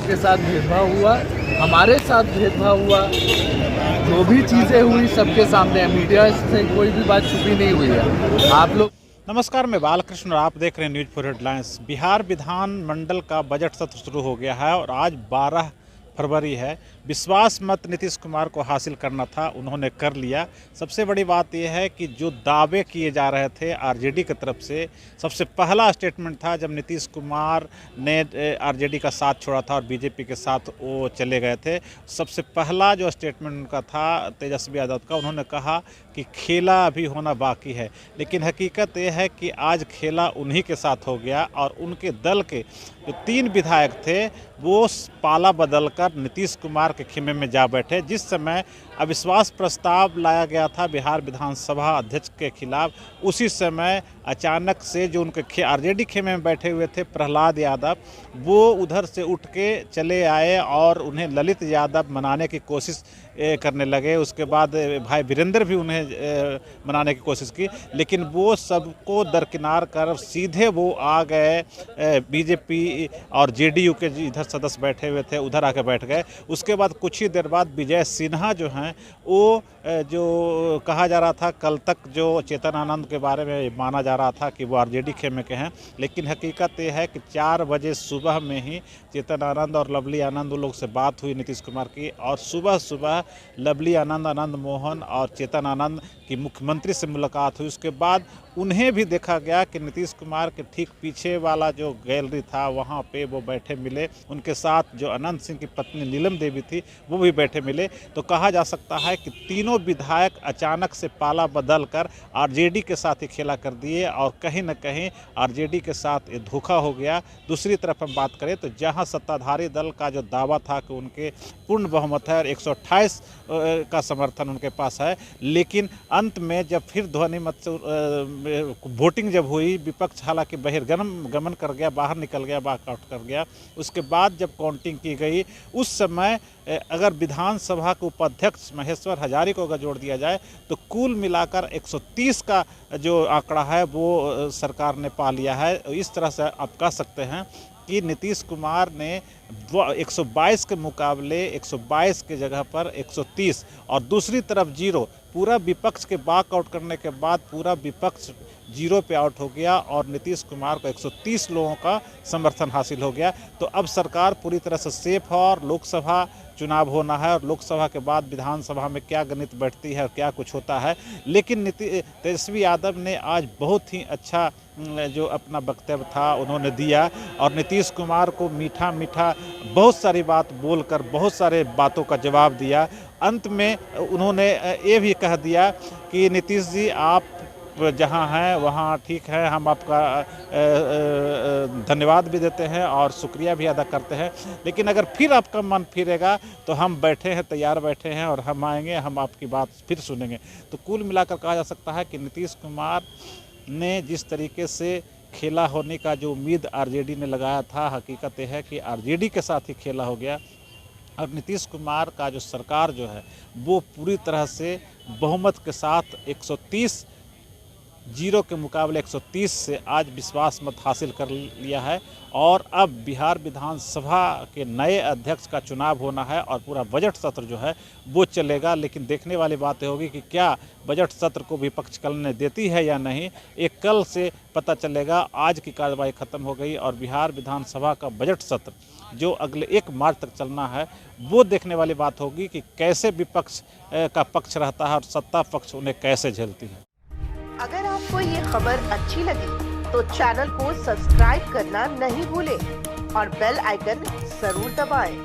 सबके साथ भेदभाव हुआ, हमारे साथ भेदभाव हुआ, जो भी चीज़ें हुई सबके सामने है। मीडिया से कोई भी बात छुपी नहीं हुई है। आप लोग नमस्कार, मैं बालकृष्ण और आप देख रहे हैं न्यूज फॉर हेडलाइंस। बिहार विधानमंडल का बजट सत्र शुरू हो गया है और आज 12 फरवरी है। विश्वास मत नीतीश कुमार को हासिल करना था, उन्होंने कर लिया। सबसे बड़ी बात यह है कि जो दावे किए जा रहे थे आरजेडी की तरफ से, सबसे पहला स्टेटमेंट था जब नीतीश कुमार ने आरजेडी का साथ छोड़ा था और बीजेपी के साथ वो चले गए थे। सबसे पहला जो स्टेटमेंट उनका था तेजस्वी यादव का, उन्होंने कहा कि खेला अभी होना बाकी है। लेकिन हकीकत यह है कि आज खेला उन्हीं के साथ हो गया और उनके दल के जो 3 विधायक थे वो पाला बदलकर नीतीश कुमार के खेमे में जा बैठे। जिस समय अविश्वास प्रस्ताव लाया गया था बिहार विधानसभा अध्यक्ष के खिलाफ, उसी समय अचानक से जो उनके आरजेडी खेमे में बैठे हुए थे प्रहलाद यादव, वो उधर से उठ के चले आए और उन्हें ललित यादव मनाने की कोशिश करने लगे। उसके बाद भाई वीरेंद्र भी उन्हें मनाने की कोशिश की, लेकिन वो सबको दरकिनार कर सीधे वो आ गए बीजेपी और जेडीयू के इधर सदस्य बैठे हुए थे, उधर आके बैठ गए। उसके बाद कुछ ही देर बाद विजय सिन्हा जो हैं वो जो कहा जा रहा था कल तक, जो चेतन आनंद के बारे में माना जा रहा था कि वो आरजेडी खेमे के हैं, लेकिन हकीकत ये है कि 4 बजे सुबह में ही चेतन आनंद और लवली आनंद उन लोग से बात हुई नीतीश कुमार की, और सुबह सुबह लवली आनंद, आनंद मोहन और चेतन आनंद की मुख्यमंत्री से मुलाकात हुई। उसके बाद उन्हें भी देखा गया कि नीतीश कुमार के ठीक पीछे वाला जो गैलरी था वहाँ पे वो बैठे मिले। उनके साथ जो अनंत सिंह की पत्नी नीलम देवी थी वो भी बैठे मिले। तो कहा जा सकता है कि तीनों विधायक अचानक से पाला बदल कर आरजेडी के साथ ही खेला कर दिए और कहीं न कहीं आरजेडी के साथ ये धोखा हो गया। दूसरी तरफ हम बात करें तो जहाँ सत्ताधारी दल का जो दावा था कि उनके पूर्ण बहुमत है और 128 का समर्थन उनके पास है, लेकिन अंत में जब फिर ध्वनि मत से वोटिंग जब हुई, विपक्ष हालांकि बहिर्गमन कर गया, बाहर निकल गया, वॉकआउट कर गया। उसके बाद जब काउंटिंग की गई उस समय अगर विधानसभा के उपाध्यक्ष महेश्वर हजारी को अगर जोड़ दिया जाए तो कुल मिलाकर 130 का जो आंकड़ा है वो सरकार ने पा लिया है। इस तरह से आप कह सकते हैं कि नीतीश कुमार ने 122 के मुकाबले 122 के जगह पर 130 और दूसरी तरफ 0, पूरा विपक्ष के वॉकआउट करने के बाद पूरा विपक्ष 0 पे आउट हो गया और नीतीश कुमार को 130 लोगों का समर्थन हासिल हो गया। तो अब सरकार पूरी तरह से सेफ है और लोकसभा चुनाव होना है और लोकसभा के बाद विधानसभा में क्या गणित बैठती है और क्या कुछ होता है। लेकिन तेजस्वी यादव ने आज बहुत ही अच्छा जो अपना वक्तव्य था उन्होंने दिया और नीतीश कुमार को मीठा मीठा बहुत सारी बात बोलकर बहुत सारे बातों का जवाब दिया। अंत में उन्होंने ये भी कह दिया कि नीतीश जी आप जहाँ हैं वहाँ ठीक है, हम आपका धन्यवाद भी देते हैं और शुक्रिया भी अदा करते हैं, लेकिन अगर फिर आपका मन फिरेगा तो हम बैठे हैं, तैयार बैठे हैं और हम आएंगे, हम आपकी बात फिर सुनेंगे। तो कुल मिलाकर कहा जा सकता है कि नीतीश कुमार ने जिस तरीके से खेला होने का जो उम्मीद आरजेडी ने लगाया था, हकीकत यह है कि आरजेडी के साथ ही खेला हो गया और नीतीश कुमार का जो सरकार जो है वो पूरी तरह से बहुमत के साथ 130 0 के मुकाबले 130 से आज विश्वास मत हासिल कर लिया है और अब बिहार विधानसभा के नए अध्यक्ष का चुनाव होना है और पूरा बजट सत्र जो है वो चलेगा। लेकिन देखने वाली बात होगी कि क्या बजट सत्र को विपक्ष चलने देती है या नहीं, एक कल से पता चलेगा। आज की कार्रवाई खत्म हो गई और बिहार विधानसभा का बजट सत्र जो अगले 1 मार्च तक चलना है वो देखने वाली बात होगी कि कैसे विपक्ष का पक्ष रहता है और सत्ता पक्ष उन्हें कैसे झेलती है। अगर आपको ये खबर अच्छी लगी तो चैनल को सब्सक्राइब करना नहीं भूलें और बेल आइकन जरूर दबाएं।